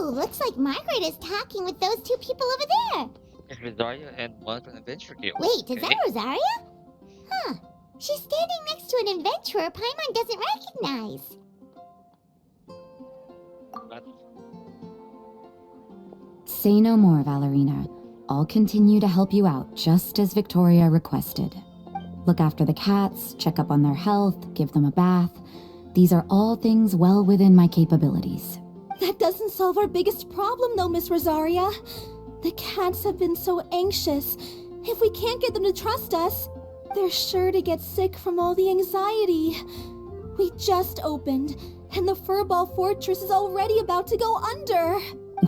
Oh, looks like Margaret is talking with those two people over there. It's Rosario and one from Adventure Guild. Wait, is Okay. that Rosaria? Huh. She's standing next to an adventurer Paimon doesn't recognize. But Say no more, Valerina. I'll continue to help you out, just as Victoria requested. Look after the cats, check up on their health, give them a bath. These are all things well within my capabilities. That doesn't solve our biggest problem, though, Miss Rosaria. The cats have been so anxious. If we can't get them to trust us, they're sure to get sick from all the anxiety. We just opened, and the Furball fortress is already about to go under.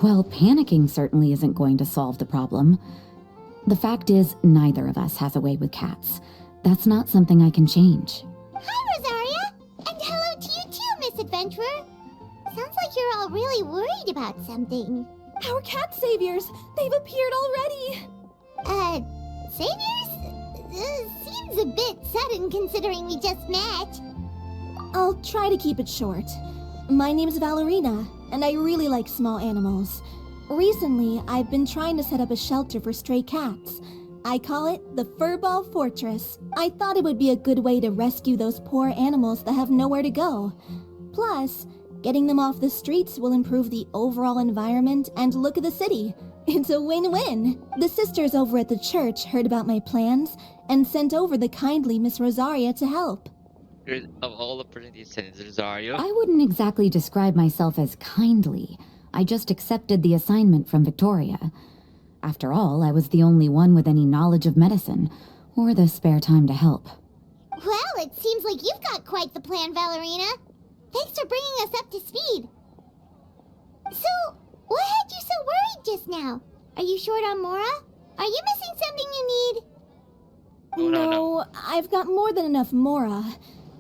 Well, panicking certainly isn't going to solve the problem. The fact is, neither of us has a way with cats. That's not something I can change. Hi, Rosaria! And hello to you too, Miss Adventurer. Sounds like you're all really worried about something. Our cat saviors, they've appeared already. Saviors? Seems a bit sudden considering we just met. I'll try to keep it short. My name's Valerina, and I really like small animals. Recently, I've been trying to set up a shelter for stray cats. I call it the Furball Fortress. I thought it would be a good way to rescue those poor animals that have nowhere to go. Plus, getting them off the streets will improve the overall environment and look of the city. It's a win-win. The sisters over at the church heard about my plans and sent over the kindly Miss Rosaria to help. of all opportunities in Rosario. I wouldn't exactly describe myself as kindly. I just accepted the assignment from Victoria. After all, I was the only one with any knowledge of medicine, or the spare time to help. Well, it seems like you've got quite the plan, Valerina. Thanks for bringing us up to speed. So, what had you so worried just now? Are you short on Mora? Are you missing something you need? Oh, no. I've got more than enough Mora.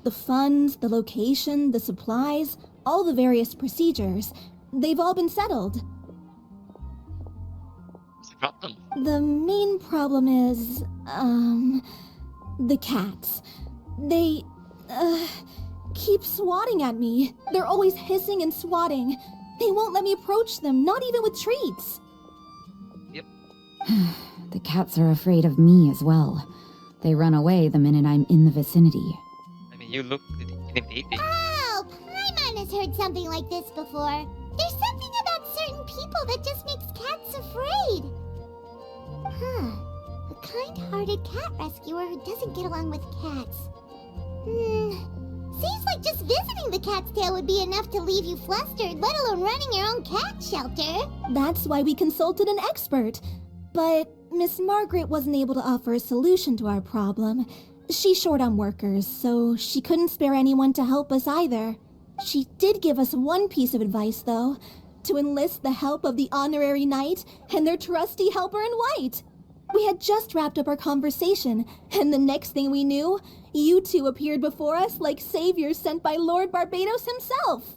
The funds, the location, the supplies, all the various procedures. They've all been settled. What's the problem? The main problem is, the cats. They, keep swatting at me. They're always hissing and swatting. They won't let me approach them, not even with treats. Yep. The cats are afraid of me as well. They run away the minute I'm in the vicinity. I mean, you look intimidating. Oh, Paimon has heard something like this before. There's something about certain people that just makes cats afraid. Huh. A kind-hearted cat rescuer who doesn't get along with cats. Seems like just visiting the cat's tail would be enough to leave you flustered, let alone running your own cat shelter. That's why we consulted an expert. But Miss Margaret wasn't able to offer a solution to our problem. She's short on workers, so she couldn't spare anyone to help us either. She did give us one piece of advice, though, to enlist the help of the honorary knight and their trusty helper in white. We had just wrapped up our conversation, and the next thing we knew, you two appeared before us like saviors sent by Lord Barbados himself.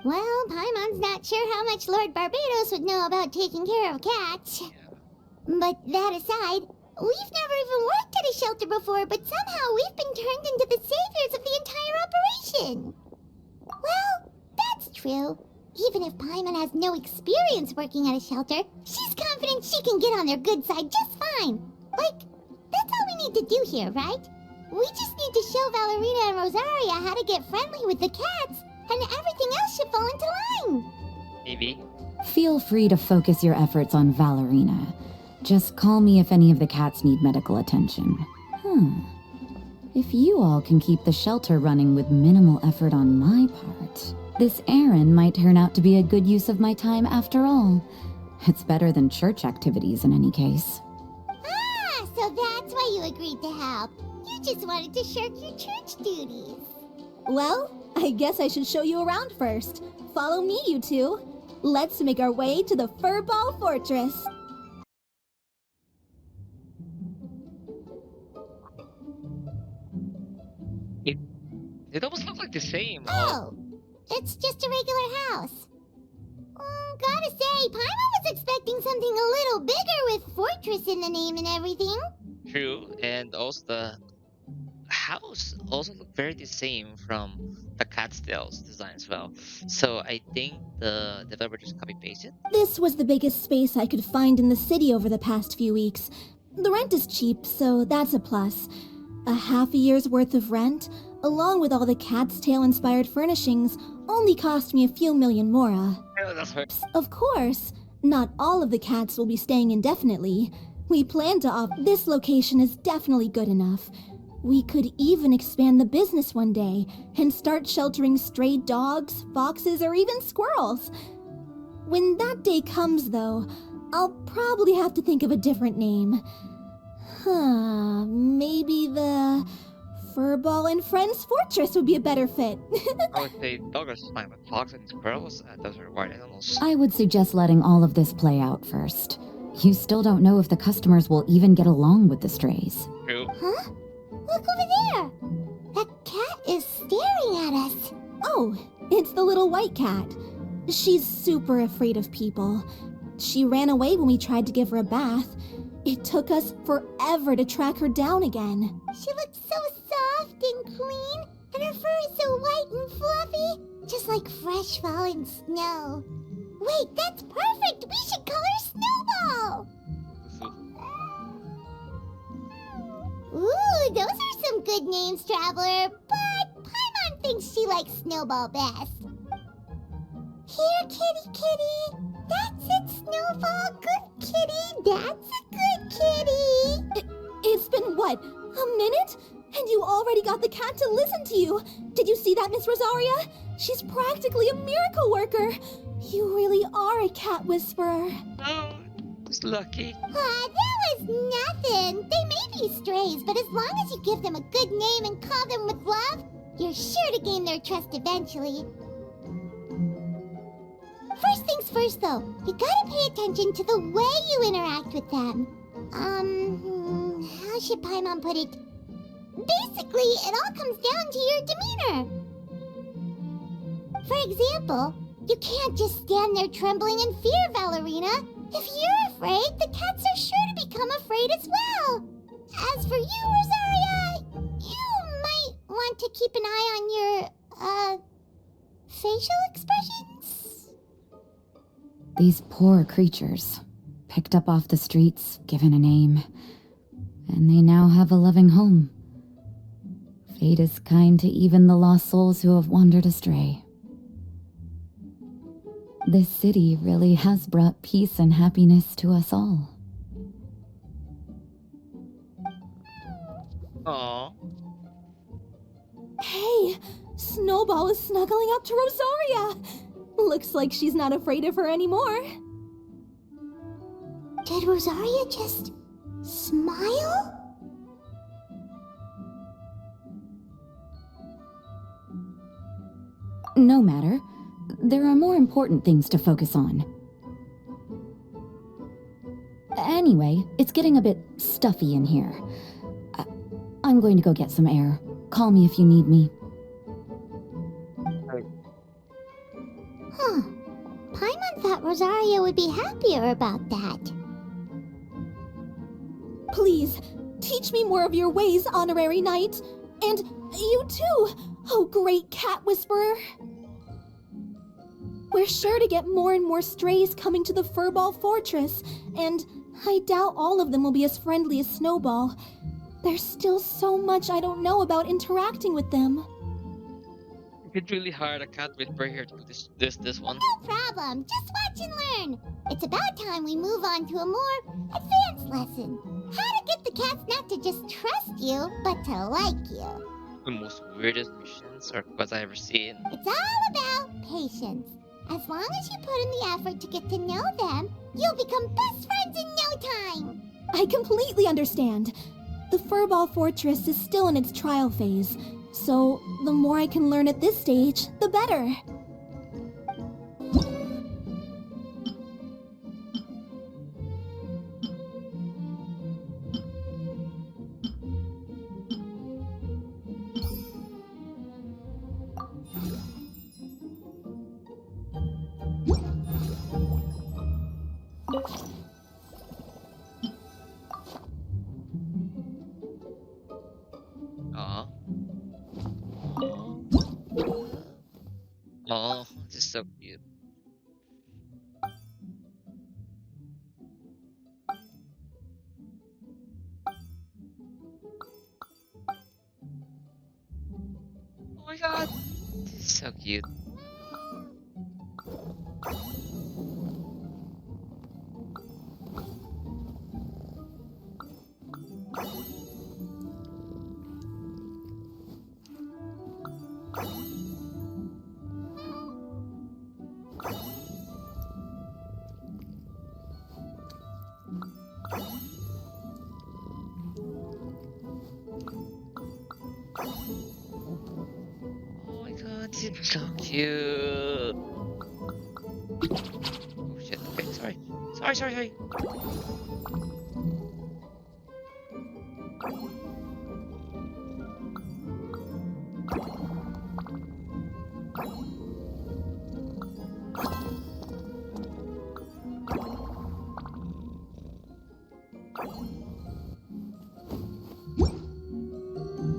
Well, Paimon's not sure how much Lord Barbados would know about taking care of cats. But that aside, we've never even worked at a shelter before, but somehow we've been turned into the saviors of the entire operation. Well, that's true. Even if Paimon has no experience working at a shelter, she's confident she can get on their good side just fine. Like, that's all we need to do here, right? We just need to show Valerina and Rosaria how to get friendly with the cats, and everything else should fall into line. Maybe. Feel free to focus your efforts on Valerina. Just call me if any of the cats need medical attention. If you all can keep the shelter running with minimal effort on my part, this errand might turn out to be a good use of my time after all. It's better than church activities in any case. Ah, so that's why you agreed to help. You just wanted to shirk your church duties. Well, I guess I should show you around first. Follow me, you two. Let's make our way to the Furball Fortress. It almost looks like the same. Oh, it's just a regular house. Gotta say, Paimon was expecting something a little bigger with fortress in the name and everything. True, and also the house also look very the same from the Catstell's design as well. So I think the developer just copy pasted. This was the biggest space I could find in the city over the past few weeks. The rent is cheap, so that's a plus. A half a year's worth of rent, along with all the Cat's Tail inspired furnishings, only cost me a few million mora. Oh, that's her. Of course, not all of the cats will be staying indefinitely. We plan to this location is definitely good enough. We could even expand the business one day and start sheltering stray dogs, foxes, or even squirrels. When that day comes, though, I'll probably have to think of a different name. Maybe the Furball and Friends Fortress would be a better fit. I would say dogs are fine, but fox and squirrels, those are wild animals. I would suggest letting all of this play out first. You still don't know if the customers will even get along with the strays. True. Huh? Look over there! That cat is staring at us. Oh, it's the little white cat. She's super afraid of people. She ran away when we tried to give her a bath. It took us forever to track her down again. She looks so soft and clean, and her fur is so white and fluffy, just like fresh fallen snow. Wait, that's perfect! We should call her Snowball! Ooh, those are some good names, Traveler, but Paimon thinks she likes Snowball best. Here, kitty kitty! That's it, Snowball! Good kitty! That's a good kitty! It's been what, a minute? And you already got the cat to listen to you. Did you see that, Miss Rosaria? She's practically a miracle worker. You really are a cat whisperer. Oh, it's lucky. That was nothing. They may be strays, but as long as you give them a good name and call them with love, you're sure to gain their trust eventually. First things first, though, you gotta pay attention to the way you interact with them. How should Paimon put it? Basically, it all comes down to your demeanor. For example, you can't just stand there trembling in fear, Valerina. If you're afraid, the cats are sure to become afraid as well. As for you, Rosaria, you might want to keep an eye on your, facial expressions. These poor creatures, picked up off the streets, given a name, and they now have a loving home. Fate is kind to even the lost souls who have wandered astray. This city really has brought peace and happiness to us all. Aww. Hey, Snowball is snuggling up to Rosaria. Looks like she's not afraid of her anymore. Did Rosaria just smile? No matter. There are more important things to focus on. Anyway, it's getting a bit stuffy in here. I'm going to go get some air. Call me if you need me. Huh. Paimon thought Rosaria would be happier about that. Please, teach me more of your ways, honorary knight. And you too, oh great cat whisperer. We're sure to get more and more strays coming to the Furball Fortress, and I doubt all of them will be as friendly as Snowball. There's still so much I don't know about interacting with them. You could really hire a cat whisperer here to do this one. No problem. Just watch and learn. It's about time we move on to a more advanced lesson. How to get the cats not to just trust you, but to like you. The most weirdest missions or quests I ever seen. It's all about patience. As long as you put in the effort to get to know them, you'll become best friends in no time. I completely understand. The Furball Fortress is still in its trial phase, so the more I can learn at this stage, the better. Aw. This is so cute. Oh my god, this is so cute. Oh my god, this is so cute. Oh shit, okay, sorry. Sorry.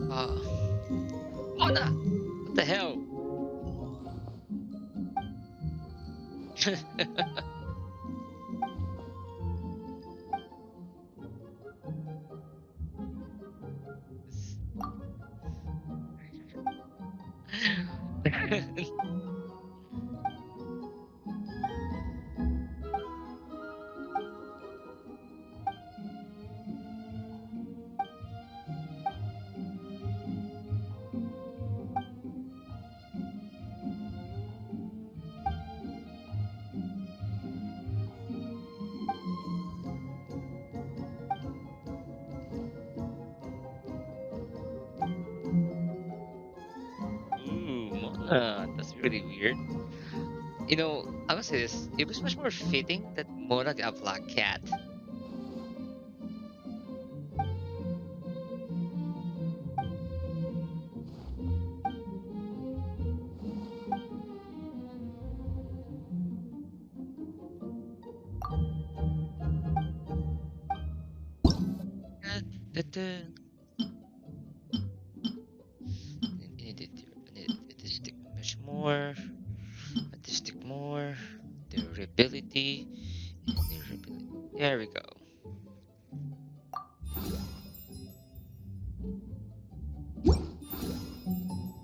Uh, oh no! What the hell? Ooh, Mona, that's really weird. I would say this. It was much more fitting that Mona got a black cat. Da-da. I need to stick much more. Artistic more. Durability. Durability. There we go.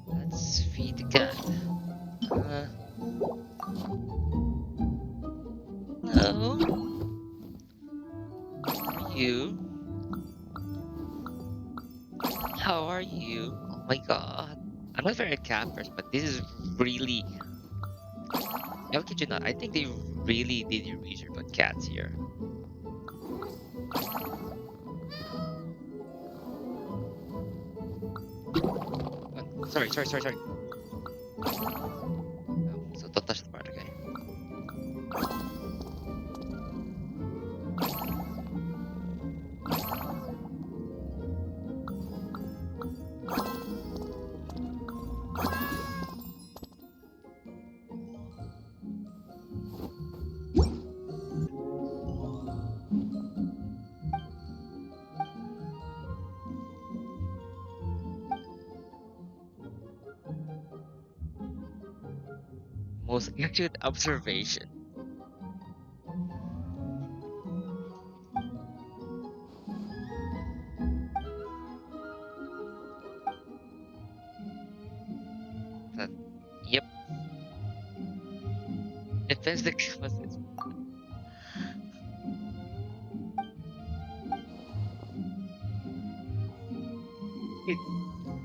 Let's feed the cat. Uh, Hello. How are you? How are you? Oh my god. I'm not very a cat person, but this is really. How kid you not? I think they really did your research about cats here. Sorry. So don't touch the part, okay? Most accurate observation. That, yep. Depends the causes.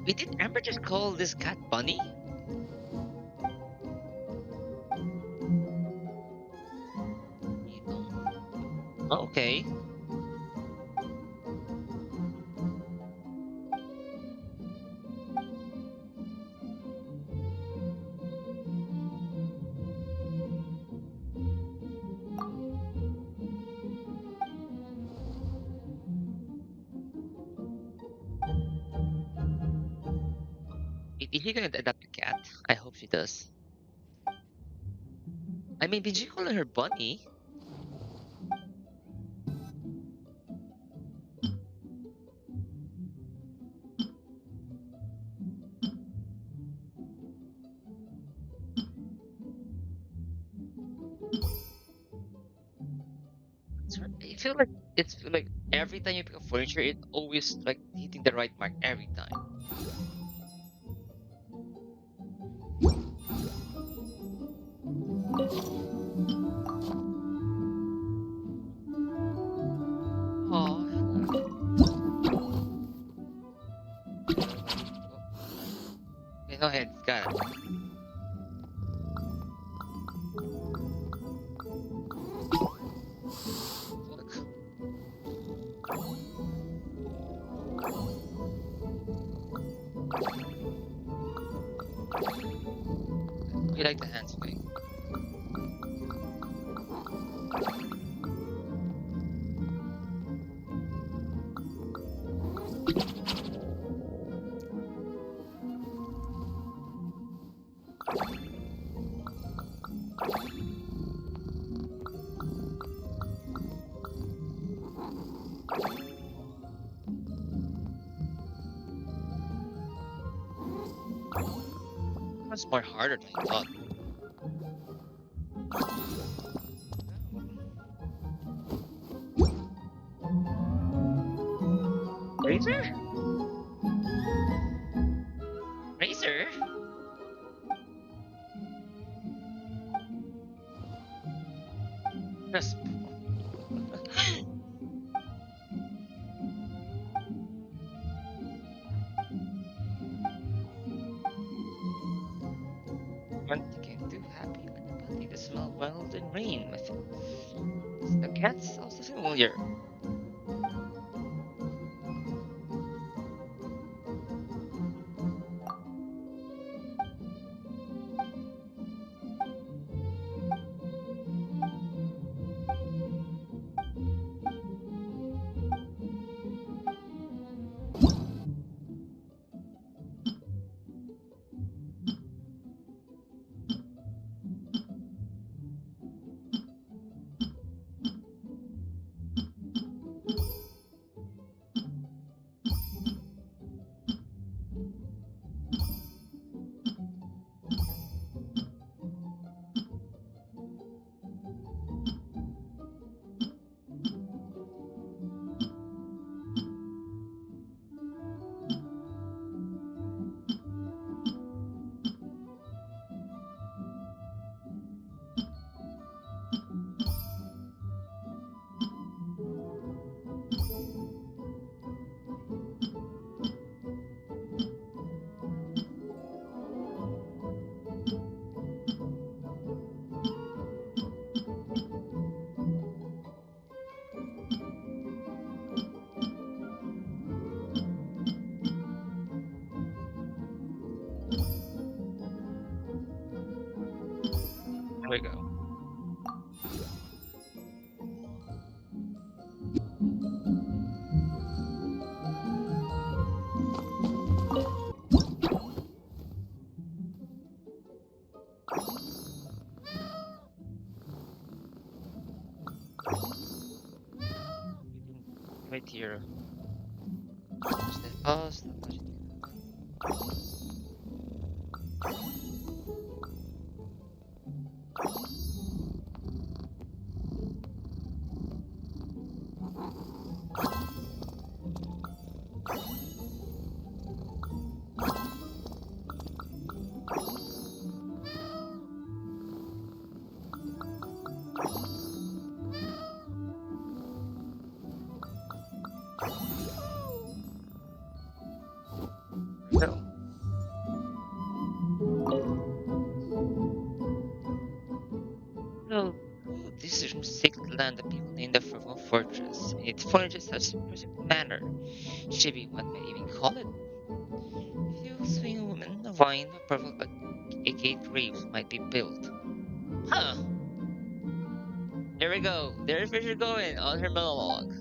Wait, did Amber just call this cat Bunny? Okay. Is she gonna adopt a cat? I hope she does. I mean, did she call her Bunny? I feel like every time you pick up furniture, it always like hitting the right mark every time. Oh, hello. Okay, go ahead, got it. Look, we like the hand swing. That's more harder than I thought. Razor? Razor? Yes. One can do happy with the body. The smell wild and rain. The cat's also familiar. There we go. Right here. Pause. So, well, this is sacred land that people named the Furball Fortress. Its furniture has impressive manner. Chibi, one may even call it. If you swing a woman, a vine, a purple a gate graves might be built. Huh. There we go. There's where you're going on her monologue.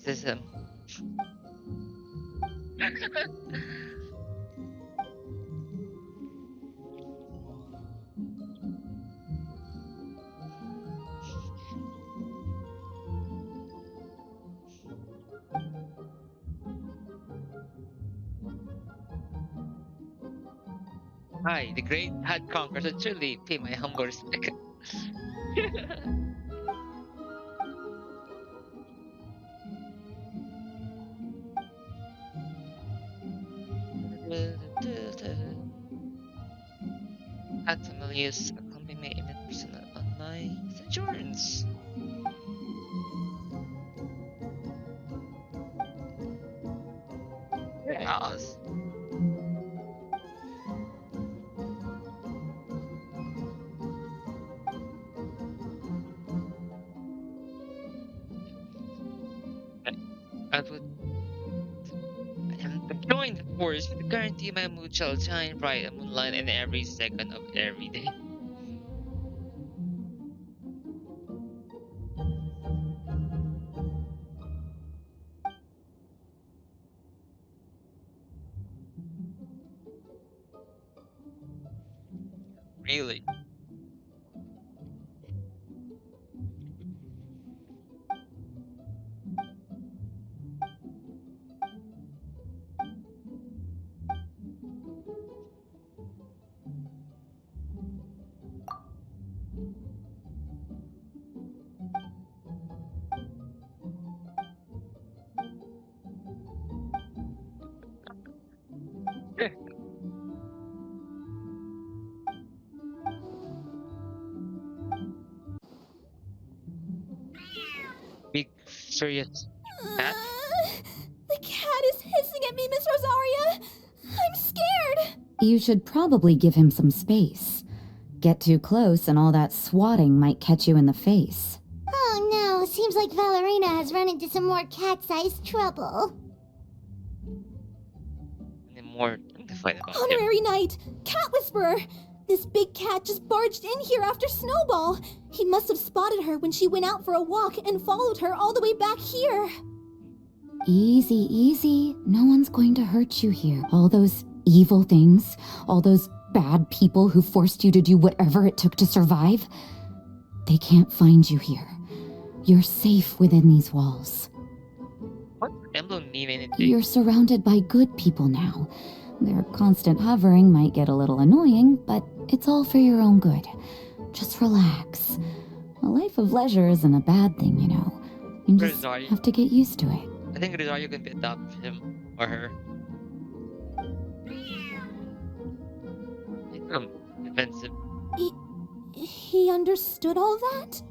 This is I, the great had conquerors, and truly pay my humble respect. Cat familiars accompany me even personal on my sojourns. Yes. I would join the force with the guarantee my mood shall shine bright and moonlight in every second of every day. Really. Big furious cat? The cat is hissing at me, Miss Rosaria. I'm scared. You should probably give him some space. Get too close and all that swatting might catch you in the face. Oh no, seems like Valerina has run into some more cat-sized trouble. And more to fight about him. Honorary Knight, Cat Whisperer. This big cat just barged in here after Snowball. He must have spotted her when she went out for a walk and followed her all the way back here. Easy, easy. No one's going to hurt you here. All those evil things, all those bad people who forced you to do whatever it took to survive, they can't find you here. You're safe within these walls. What emblem mean anything? You're surrounded by good people now. Their constant hovering might get a little annoying, but it's all for your own good. Just relax. A life of leisure isn't a bad thing, you know. You just Rosario. have to get used to it. I think Rosario can adopt him or her. Defensive. He understood all that?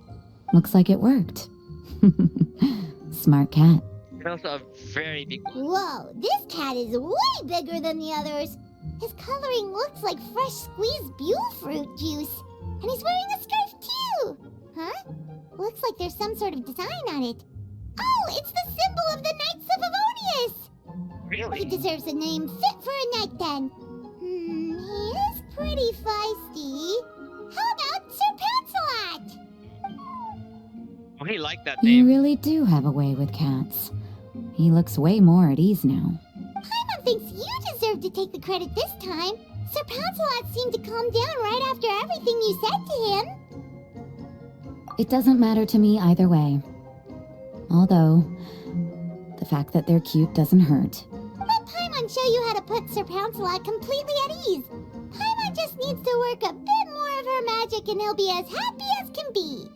Looks like it worked. Smart cat. And also a very big one. Whoa, this cat is way bigger than the others. His coloring looks like fresh squeezed Buell fruit juice. And he's wearing a scarf too. Huh? Looks like there's some sort of design on it. Oh, it's the symbol of the Knights of Avonius. He Really? deserves a name fit for a knight then. He is pretty feisty. How about Sir Pancelot? Oh, he liked that You name. really do have a way with cats. He looks way more at ease now. Paimon thinks you deserve to take the credit this time. Sir Pancelot seemed to calm down right after everything you said to him. It doesn't matter to me either way. Although, the fact that they're cute doesn't hurt. Let Paimon show you how to put Sir Pancelot completely at ease. Paimon just needs to work a bit more of her magic and he'll be as happy as can be.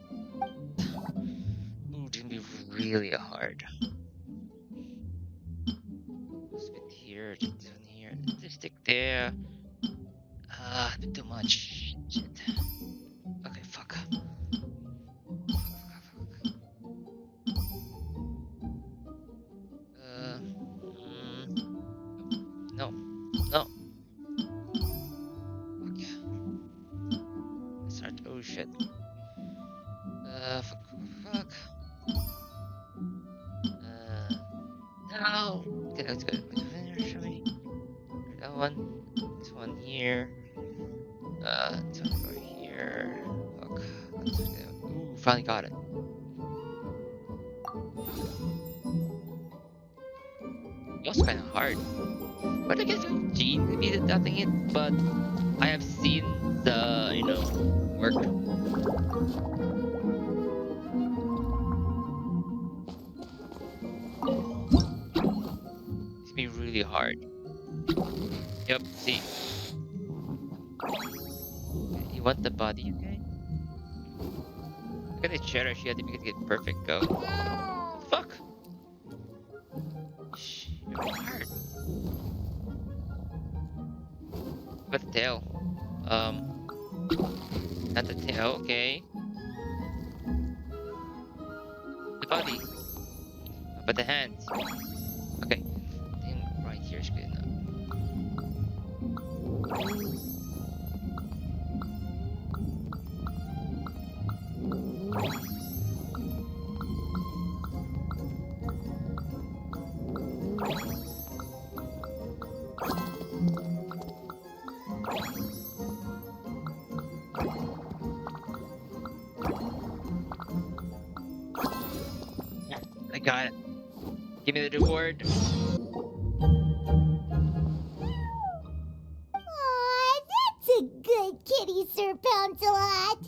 Ooh, it's gonna be really hard. This bit here, this one here, this stick there. A bit too much. Shit. Okay, fuck. No, no. Okay. Start. Oh shit. Fuck. No. Okay, let's go. Show me. That one. This one here. This one over here. Fuck. Let's go. Ooh, finally got it. It was kind of hard. But I guess Gene could be adapting it, but I have seen the, work. It's been really hard. Yep, see. You want the body, okay? Look at the cherish you had to make it get perfect go. What the fuck? Shh, you're hard. What the tail? Not the tail, okay. The body. But the hands. Okay. I think right here is good enough. I got it. Give me the reward. Aw, that's a good kitty, Sir Pouncelot.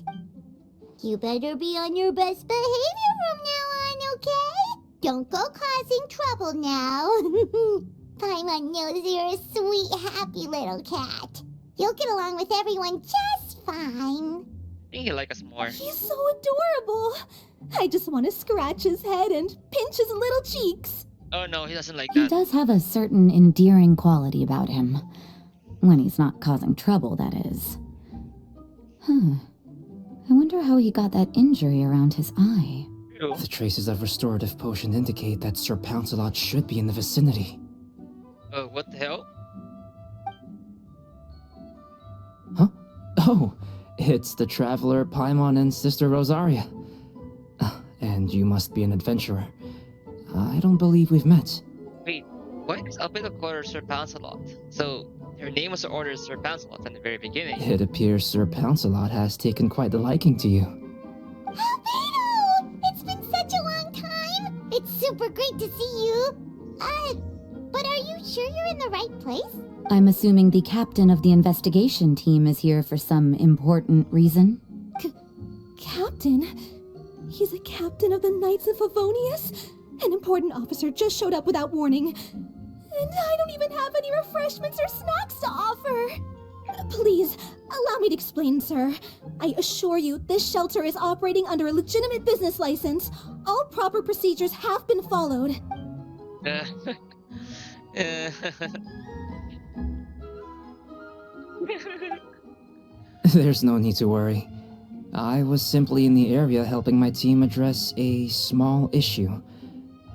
You better be on your best behavior from now on, okay? Don't go causing trouble now. Paimon knows you're a sweet, happy little cat. You'll get along with everyone just fine. I think he like us more. He's so adorable. I just want to scratch his head and pinch his little cheeks. Oh no, he doesn't like He that. does have a certain endearing quality about him. When he's not causing trouble, that is. I wonder how he got that injury around his eye. Ew. The traces of restorative potion indicate that Sir Pouncelot should be in the vicinity. Oh, what the hell? Huh? Oh, it's the traveler Paimon and Sister Rosaria. And you must be an adventurer. I don't believe we've met. Wait, what is Albedo called her Sir Pouncelot? So, her name was ordered Sir Pouncelot from the very beginning. It appears Sir Pouncelot has taken quite the liking to you. Albedo! It's been such a long time! It's super great to see you! But are you sure you're in the right place? I'm assuming the captain of the investigation team is here for some important reason. Captain? He's a captain of the Knights of Favonius? An important officer just showed up without warning. And I don't even have any refreshments or snacks to offer. Please, allow me to explain, sir. I assure you, this shelter is operating under a legitimate business license. All proper procedures have been followed. There's no need to worry. I was simply in the area helping my team address a small issue.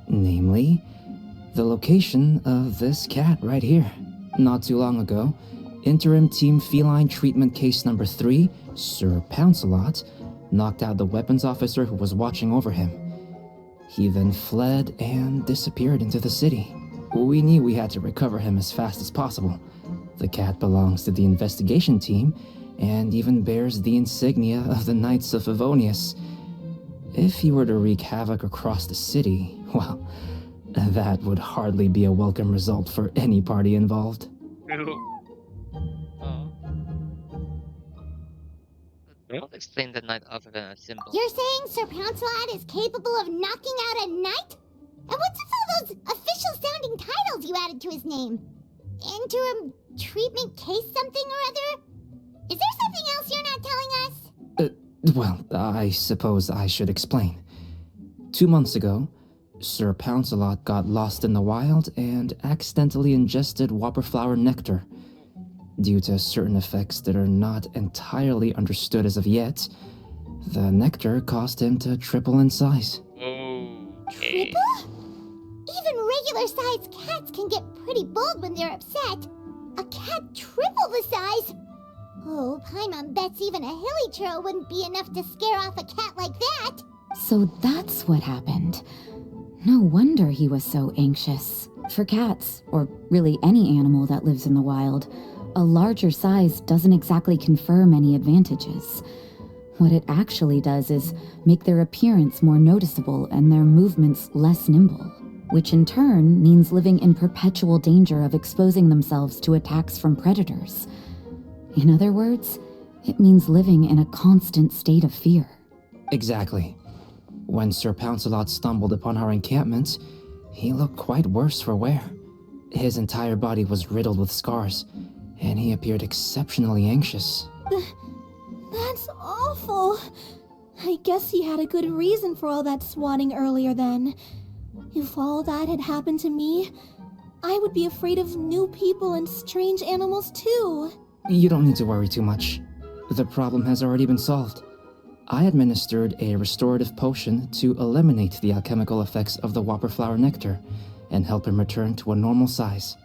Namely, the location of this cat right here. Not too long ago, Interim Team Feline Treatment Case Number 3, Sir Pouncelot, knocked out the weapons officer who was watching over him. He then fled and disappeared into the city. We knew we had to recover him as fast as possible. The cat belongs to the investigation team and even bears the insignia of the Knights of Favonius. If he were to wreak havoc across the city, well, that would hardly be a welcome result for any party involved. Oh. Don't explain the Knight of the symbol. You're saying Sir Pouncelot is capable of knocking out a knight? And what's with all those official-sounding titles you added to his name? Interim treatment case something or other? Is there something else you're not telling us? Well, I suppose I should explain. 2 months ago, Sir Pouncelot got lost in the wild and accidentally ingested whopperflower nectar. Due to certain effects that are not entirely understood as of yet, the nectar caused him to triple in size. Okay. Even regular-sized cats can get pretty bold when they're upset. A cat triple the size? Oh, Paimon bets even a hilly churl wouldn't be enough to scare off a cat like that. So that's what happened. No wonder he was so anxious. For cats, or really any animal that lives in the wild, a larger size doesn't exactly confer many advantages. What it actually does is make their appearance more noticeable and their movements less nimble, which in turn means living in perpetual danger of exposing themselves to attacks from predators. In other words, it means living in a constant state of fear. Exactly. When Sir Pouncelot stumbled upon our encampment, he looked quite worse for wear. His entire body was riddled with scars, and he appeared exceptionally anxious. That's awful. I guess he had a good reason for all that swatting earlier then. If all that had happened to me, I would be afraid of new people and strange animals too. You don't need to worry too much. The problem has already been solved. I administered a restorative potion to eliminate the alchemical effects of the whopper flower nectar and help him return to a normal size.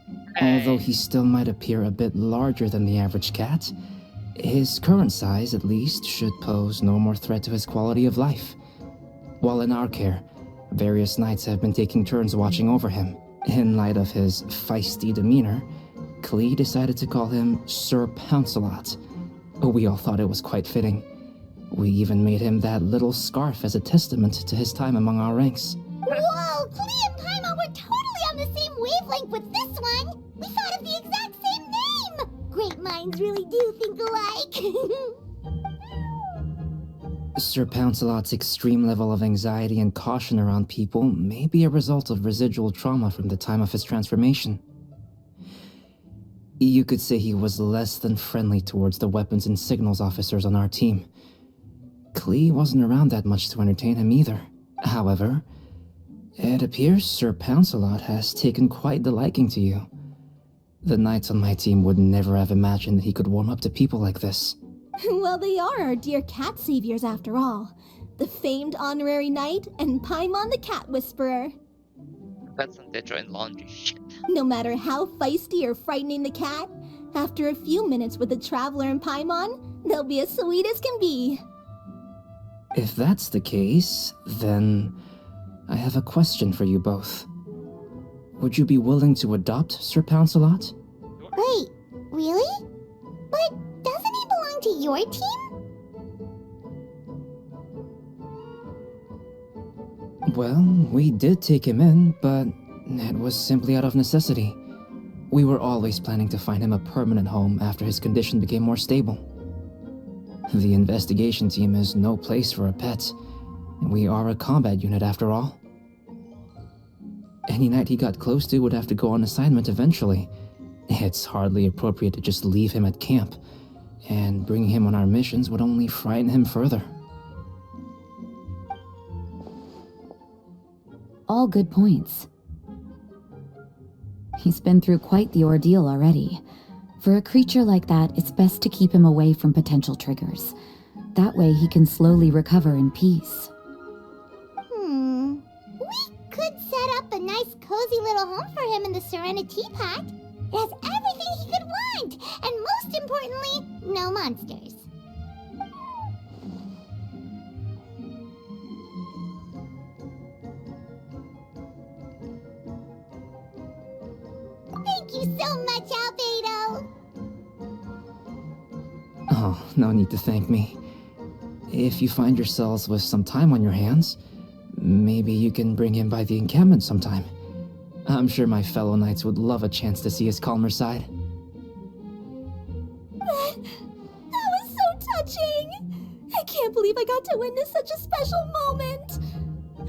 Although he still might appear a bit larger than the average cat, his current size at least should pose no more threat to his quality of life. While in our care, various knights have been taking turns watching over him. In light of his feisty demeanor, Klee decided to call him Sir Pouncelot. We all thought it was quite fitting. We even made him that little scarf as a testament to his time among our ranks. Whoa, Klee and Paimon were totally on the same wavelength with this one! We thought of the exact same name! Great minds really do think alike. Sir Pouncelot's extreme level of anxiety and caution around people may be a result of residual trauma from the time of his transformation. You could say he was less than friendly towards the weapons and signals officers on our team. Klee wasn't around that much to entertain him either. However, it appears Sir Pouncelot has taken quite the liking to you. The knights on my team would never have imagined that he could warm up to people like this. Well, they are our dear cat saviors after all. The famed honorary knight and Paimon the cat whisperer. That's not the joint laundry shit. No matter how feisty or frightening the cat, after a few minutes with the traveler and Paimon, they'll be as sweet as can be. If that's the case, then I have a question for you both. Would you be willing to adopt Sir Pouncelot? Wait, really? But doesn't he belong to your team? Well, we did take him in, but it was simply out of necessity. We were always planning to find him a permanent home after his condition became more stable. The investigation team is no place for a pet. We are a combat unit after all. Any knight he got close to would have to go on assignment eventually. It's hardly appropriate to just leave him at camp, and bringing him on our missions would only frighten him further. All good points. He's been through quite the ordeal already. For a creature like that, it's best to keep him away from potential triggers. That way he can slowly recover in peace. We could set up a nice cozy little home for him in the Serenity Pot. It has everything he could want, and most importantly, no monsters. Thank you so much, Albedo! Oh, no need to thank me. If you find yourselves with some time on your hands, maybe you can bring him by the encampment sometime. I'm sure my fellow knights would love a chance to see his calmer side. That was so touching! I can't believe I got to witness such a special moment!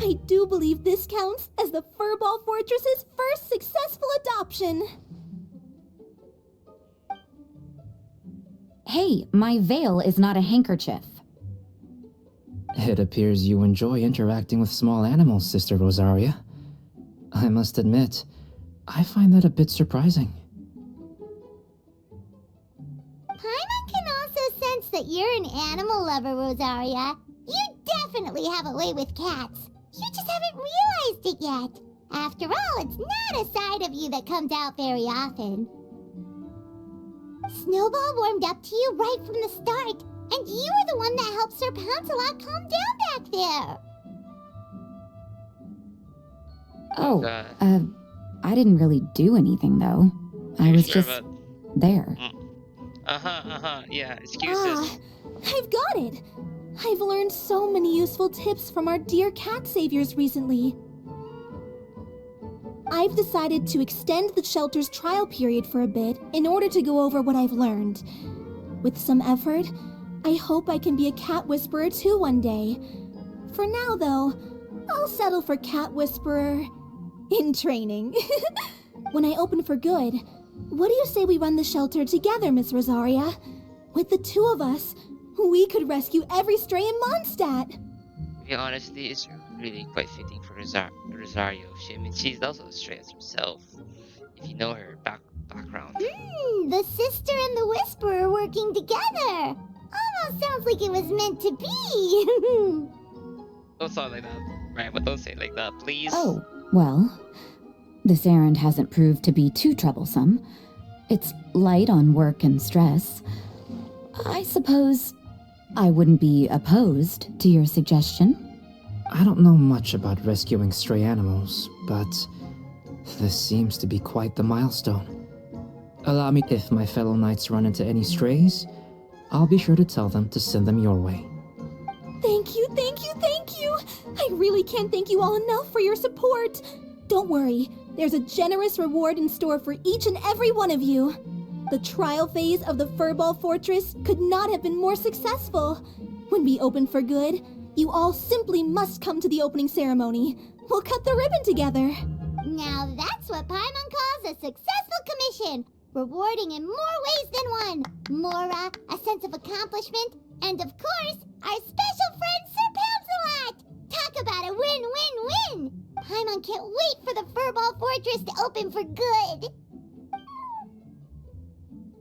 I do believe this counts as the Furball Fortress's first successful adoption. Hey, my veil is not a handkerchief. It appears you enjoy interacting with small animals, Sister Rosaria. I must admit, I find that a bit surprising. Paimon can also sense that you're an animal lover, Rosaria. You definitely have a way with cats. You just haven't realized it yet. After all, it's not a side of you that comes out very often. Snowball warmed up to you right from the start, and you were the one that helped Sir Pouncelot calm down back there. Oh, God. I didn't really do anything though. I was Sure just about- there. Yeah, excuses. I've got it! I've learned so many useful tips from our dear cat saviors recently. I've decided to extend the shelter's trial period for a bit in order to go over what I've learned. With some effort, I hope I can be a cat whisperer too one day. For now, though, I'll settle for cat whisperer in training. When I open for good, What do you say we run the shelter together, Miss Rosaria? With the two of us, we could rescue every stray in Mondstadt. To be honest, this is really quite fitting for Rosario. She's also a stray as herself. If you know her background. The sister and the Whisperer working together. Almost sounds like it was meant to be. Don't sound like that. Right, but don't say it like that, please. Oh, well, this errand hasn't proved to be too troublesome. It's light on work and stress. I suppose I wouldn't be opposed to your suggestion. I don't know much about rescuing stray animals, but this seems to be quite the milestone. Allow me, if my fellow knights run into any strays, I'll be sure to tell them to send them your way. Thank you, thank you, thank you! I really can't thank you all enough for your support. Don't worry, there's a generous reward in store for each and every one of you. The trial phase of the Furball Fortress could not have been more successful. When we open for good, you all simply must come to the opening ceremony. We'll cut the ribbon together. Now that's what Paimon calls a successful commission. Rewarding in more ways than one. Mora, a sense of accomplishment, and of course, our special friend Sir Pouncelot! Talk about a win-win-win! Paimon can't wait for the Furball Fortress to open for good!